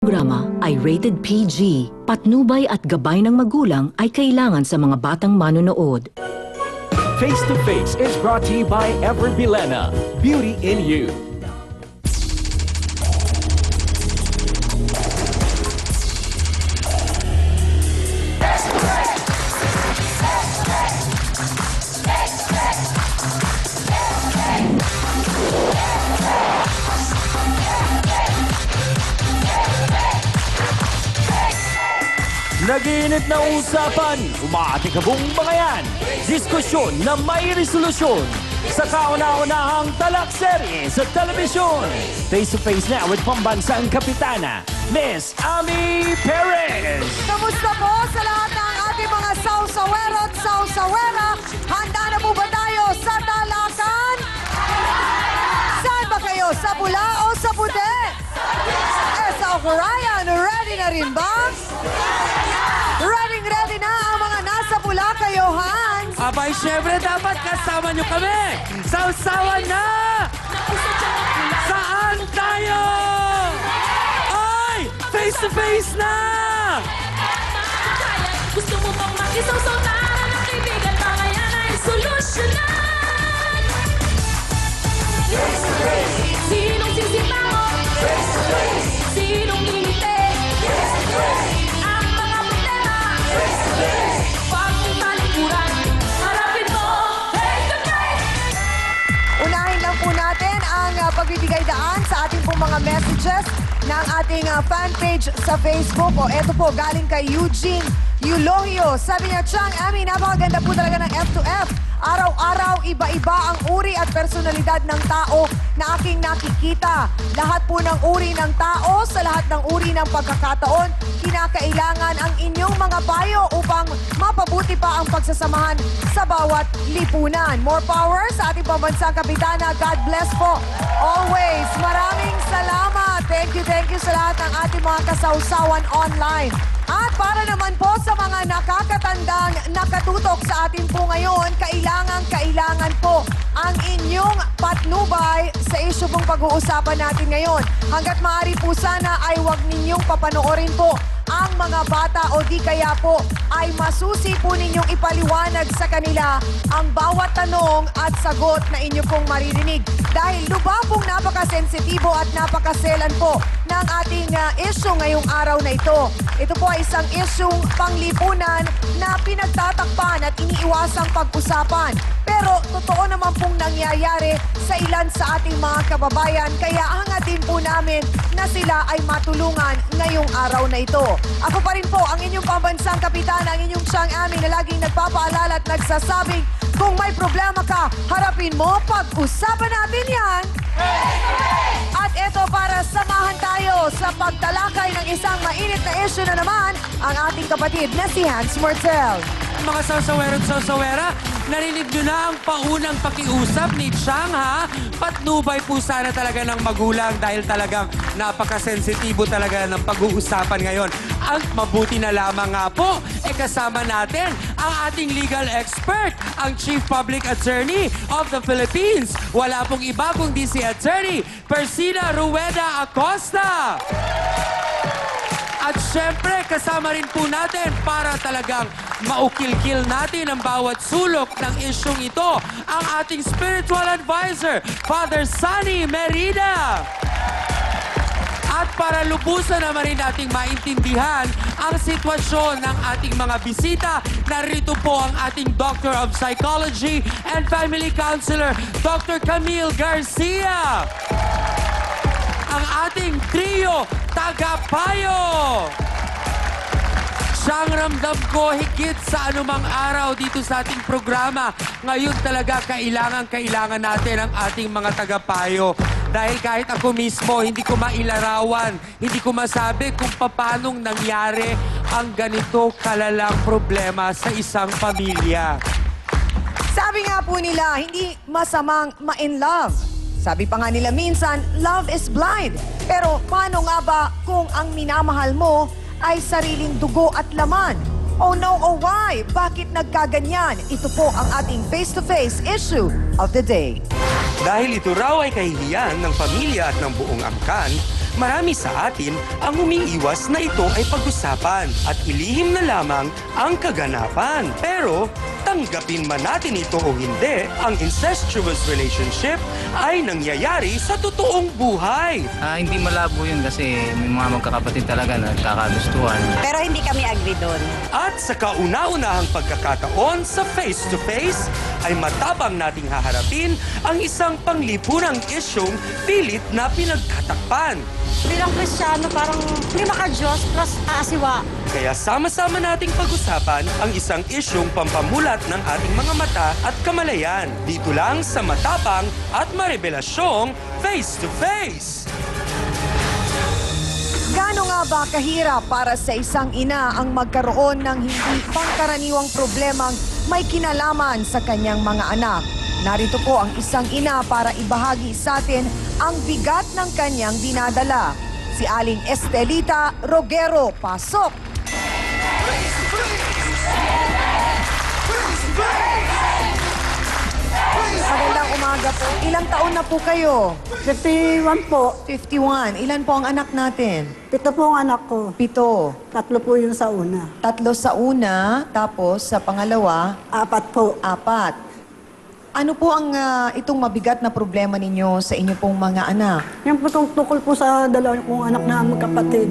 Programa ay rated PG. Patnubay at gabay ng magulang ay kailangan sa mga batang manonood. Face to Face is brought to you by Ever Bilena, Beauty in You. Nag-iinit na usapan, umaating ka buong mga yan. Diskusyon na may resolusyon sa kauna-unahang talakserye sa telebisyon. Face to face na with pambansang kapitana, Miss Ami Perez. Kamusta po sa lahat ng ating mga sausawero at sausawera? Handa na po ba tayo sa talakan? Saan ba kayo? Sa pula o sa puti? Sa Okurayan, ready na rin ba? Ready na ang mga nasa pula kayo, Hans? Abay, syempre dapat kasama nyo kami! Sausawan na! Saan tayo? Ay! Face to face na! Gusto mo bang makisawsaw na ng kaibigan? Mga yan ay solusyonan! Sinong sisimango? Sinong ngingiti? Ang mga problema? Pag talikuran, harapin mo face to face! Unahin lang po natin ang pagbibigay daan sa ating pong mga messages ng ating fan page sa Facebook. O eto po, galing kay Eugene Eulogio. Sabi niya, Chang, Ami, napakaganda po talaga ng F2F. Araw-araw, iba-iba ang uri at personalidad ng tao na aking nakikita. Lahat po ng uri ng tao, sa lahat ng uri ng pagkakataon, kinakailangan ang inyong mga payo upang mapabuti pa ang pagsasamahan sa bawat lipunan. More power sa ating pambansang kapitana. God bless po. Always. Maraming salamat. Thank you sa lahat ng ating mga kasawsawan online. At para naman po sa mga nakakatandang nakatutok sa atin po ngayon, kailangan po ang inyong patnubay sa issue pong pag-uusapan natin ngayon. Hanggat maaari po sana ay huwag ninyong papanoorin po ang mga bata o di kaya po ay masusi po ninyong ipaliwanag sa kanila ang bawat tanong at sagot na inyo pong maririnig. Dahil lubha pong napakasensitibo at napakaselan po ng ating issue ngayong araw na ito. Ito po ay isang isyung panglipunan na pinagtatakpan at iniiwasang pag-usapan. Pero totoo naman pong nangyayari sa ilan sa ating mga kababayan. Kaya hangatin po namin na sila ay matulungan ngayong araw na ito. Ako pa rin po ang inyong pambansang kapitana, ang inyong Chang Ami na laging nagpapaalala at nagsasabing kung may problema ka, harapin mo, pag-usapan natin yan. At ito para samahan tayo sa pagtalakay ng isang mainit na issue na naman ang ating kapatid na si Hans Mortel. Mga sausawero at sausawera, narinig nyo na ang paunang pakiusap ni Chang, ha? Patnubay po sana talaga ng magulang dahil talagang napakasensitibo talaga ng pag-uusapan ngayon. Ang mabuti na lamang nga po, kasama natin ang ating legal expert, ang Chief Public Attorney of the Philippines. Wala pong iba kundi si Attorney Persina Rueda Acosta. At syempre, kasama rin po natin para talagang maukil-kil natin ang bawat sulok ng isyong ito, ang ating spiritual advisor, Father Sunny Merida. At para lubusan naman rin nating maintindihan ang sitwasyon ng ating mga bisita, narito po ang ating Doctor of Psychology and Family Counselor, Dr. Camille Garcia. Ang ating trio, Tagapayo. Siyang ramdam ko higit sa anumang araw dito sa ating programa. Ngayon talaga kailangan natin ang ating mga tagapayo. Dahil kahit ako mismo, hindi ko mailarawan, hindi ko masabi kung paanong nangyari ang ganito kalalang problema sa isang pamilya. Sabi nga po nila, hindi masamang ma-in love. Sabi pa nga nila minsan, love is blind. Pero paano nga ba kung ang minamahal mo ay sariling dugo at laman? Oh no, oh why? Bakit nagkaganyan? Ito po ang ating face-to-face issue of the day. Dahil ito raw ay kahihiyan ng pamilya at ng buong angkan, Marami sa atin ang umiiwas na ito ay pag-usapan at ilihim na lamang ang kaganapan. Pero tanggapin man natin ito o hindi, ang incestuous relationship ay nangyayari sa totoong buhay. Hindi malabo yun kasi may mga magkakapatid talaga na nagkakagustuhan. Pero hindi kami agree doon. At sa kauna-unahang pagkakataon sa face-to-face ay matapang nating haharapin ang isang panglipunang isyong pilit na pinagtatakpan. Bilang Kristiyano, parang hindi maka-Diyos plus aasiwa. Kaya sama-sama nating pag-usapan ang isang isyong pampamulat ng ating mga mata at kamalayan. Dito lang sa matapang at marebelasyong face-to-face. Gaano nga ba kahirap para sa isang ina ang magkaroon ng hindi pangkaraniwang problemang may kinalaman sa kanyang mga anak? Narito po ang isang ina para ibahagi sa atin ang bigat ng kanyang dinadala. Si Aling Estelita Rogero. Pasok! Magandang umaga po. Ilang taon na po kayo? 51 po. 51. Ilan po ang anak natin? 7 po ang anak ko. 7. 3 po yung sa una. 3 sa una, tapos sa pangalawa, 4 po. 4. Ano po ang itong mabigat na problema ninyo sa inyo pong mga anak? Yan po tukol po sa dalawa kong anak na magkapatid.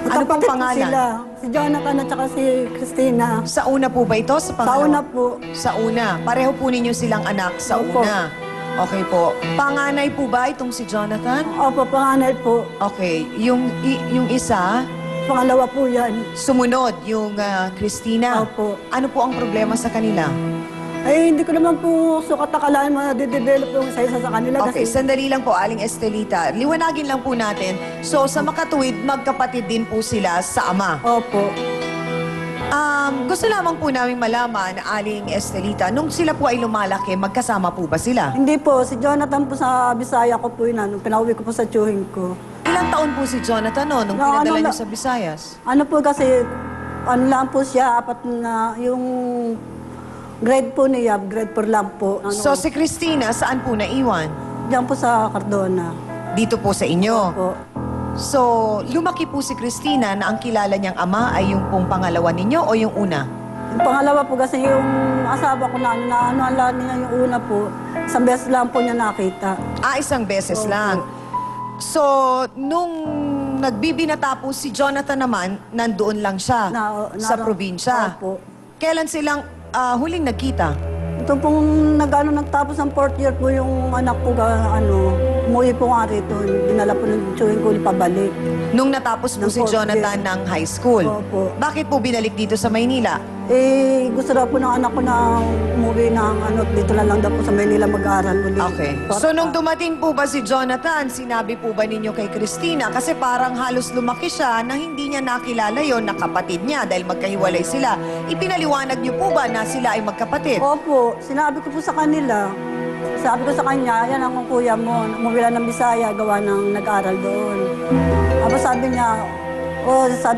Ano pong Magkapatid po pangalan? sila. Si Jonathan at saka si Christina. Sa una po ba ito? Sa Sa pangalawa? una po. Sa una. Pareho po ninyo silang anak sa Opo. una. Okay po. Panganay po ba itong si Jonathan? Opo, panganay po. Okay. Yung isa, Pangalawa po yan. sumunod, yung Christina. Opo. Ano po ang problema sa kanila? Ay, hindi ko naman po sukat akalaan ma-develop yung isa-isa sa kanila. Okay, Kasi sandali lang po, Aling Estelita. Liwanagin lang po natin. So, sa makatuwid, magkapatid din po sila sa ama. Opo. Gusto lamang po namin malaman, Aling Estelita, nung sila po ay lumalaki, magkasama po ba sila? Hindi po. Si Jonathan po sa Bisaya ko po yun. Nung pinauwi ko po sa tsuhin ko. Ilang taon po si Jonathan no, nung No, pinadala ano niyo na- sa Visayas? Ano po kasi, ano lang po siya, 4 na, yung grade po niya, grade 4 lang po. Ano, So, si Christina, saan po naiwan? diyan po sa Cardona. Dito po sa inyo. Po. So, lumaki po si Christina na ang kilala niyang ama ay yung pong pangalawa ninyo o yung una? Yung pangalawa po kasi yung asawa ko na ano niya yung una po, isang beses lang po niya nakita. Isang beses Opo. lang. So, nung nagbibinata po si Jonathan naman, nandoon lang siya sa probinsya. Opo. Kailan silang huling nagkita? Ito pong nagtapos ng 4th year po yung anak ko, umuwi po nga rito. Dinala po ng tsuhin ko pabalik. Nung natapos po Ng si fourth Jonathan year. ng high school. Opo. Bakit po binalik dito sa Maynila? Gusto daw po ng anak ko na umuwi ng dito na lang daw po sa Manila mag-aaral ulit. Okay. So, nung dumating po ba si Jonathan, sinabi po ba ninyo kay Christina? Kasi parang halos lumaki siya na hindi niya nakilala yon na kapatid niya dahil magkahiwalay sila. Ipinaliwanag niyo po ba na sila ay magkapatid? Opo, sinabi ko po sa kanila. Sabi ko sa kanya, yan ang kuya mo, umuwi lang ng Bisaya, gawa ng nag-aaral doon. Tapos sabi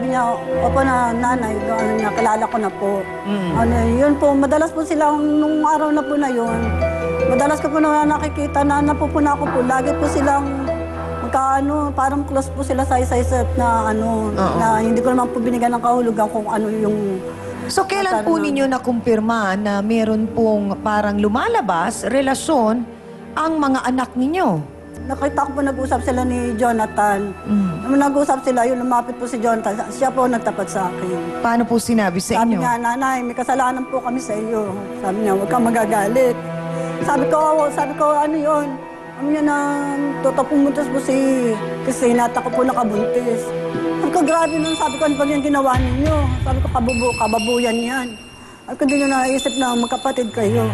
niya, opo na nanay, nakilala ko na po. Yun po, madalas po sila, nung araw na po na yun, madalas ko po na nakikita na napupuna ko po, lagi po silang parang close po sila sa isa-isa na na hindi ko naman po binigyan ng kahulugan kung ano yung... So, kailan po ninyo nakumpirma na meron pong parang lumalabas, relasyon, ang mga anak ninyo? Nakita ko po nag-usap sila ni Jonathan. Nung nag-usap sila, yun lumapit po si Jonathan. Siya po nagtapat sa akin. Paano po sinabi sa Sabi inyo? niya, nanay, may kasalanan po kami sa iyo. Sabi niya, huwag kang magagalit. Sabi ko, ano yun? Sabi niya na, totoo pumuntas po si Christina at ako po nakabuntis. Sabi ko, grabe nun. Sabi ko, ano ba yung ginawa ninyo? Sabi ko, kababuyan yan. Sabi ko, hindi nyo naisip na magkapatid kayo.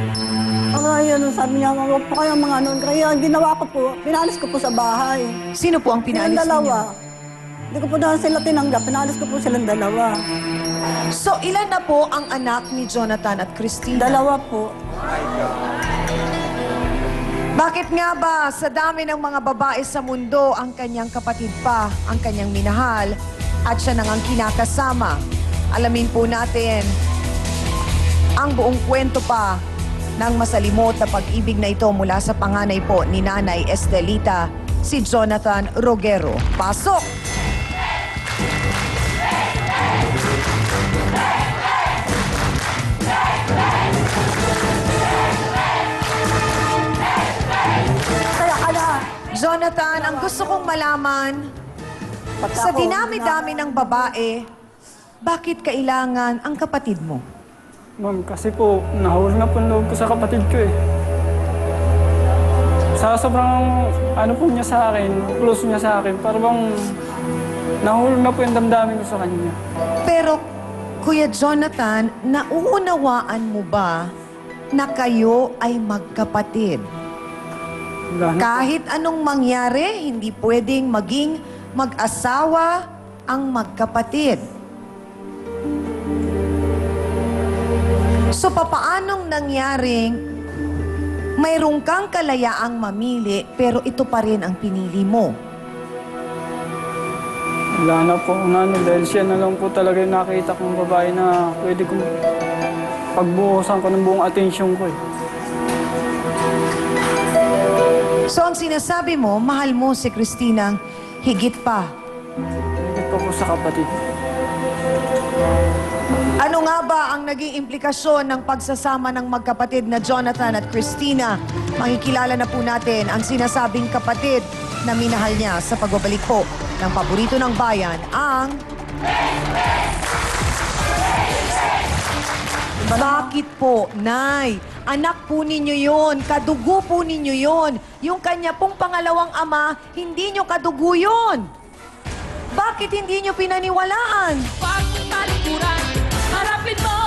Ayun, sabi niya, huwag po kayong mga ano. Kaya ang ginawa ko po, pinalis ko po sa bahay. Sino po ang Silang pinaalis dalawa. ninyo? Hindi ko po dahil sila tinanggap. Pinalis ko po silang dalawa. So, ilan na po ang anak ni Jonathan at Christina? Dalawa po. Bakit nga ba sa dami ng mga babae sa mundo, ang kanyang kapatid pa, ang kanyang minahal, at siya nang ang kinakasama? Alamin po natin ang buong kwento pa ng masalimot na pag-ibig na ito mula sa panganay po ni Nanay Estelita si Jonathan Rogero. Pasok! Kaya ka na. Jonathan, ang gusto kong malaman, sa dinami-dami ng babae, bakit kailangan ang kapatid mo? Ma'am, kasi po, nahuli na po ang loob ko sa kapatid ko eh. Sa sobrang ano po niya sa akin, close niya sa akin, parang nahuli na po yung damdamin ko sa kanya. Pero, Kuya Jonathan, nauunawaan mo ba na kayo ay magkapatid? Wala na. Kahit anong mangyari, hindi pwedeng maging mag-asawa ang magkapatid. So, papaanong nangyaring mayroong kang kalayaang mamili pero ito pa rin ang pinili mo? Wala na po, dahil siya na lang po talaga yung nakita kong babae na pwede kong pagbuhusan ko ng buong atensyon ko eh. So, ang sinasabi mo, mahal mo si Christina higit pa. Higit pa po sa kapatid. Ano nga ba ang naging implikasyon ng pagsasama ng magkapatid na Jonathan at Christina? Makikilala na po natin ang sinasabing kapatid na minahal niya sa pagbabalik po ng paborito ng bayan, ang... Bakit po, Nay? Anak po ninyo yon, kadugo po ninyo yon. Yung kanya pong pangalawang ama, hindi nyo kadugo yon. Bakit hindi nyo pinaniwalaan? Huwag mong talikuran, harapin mo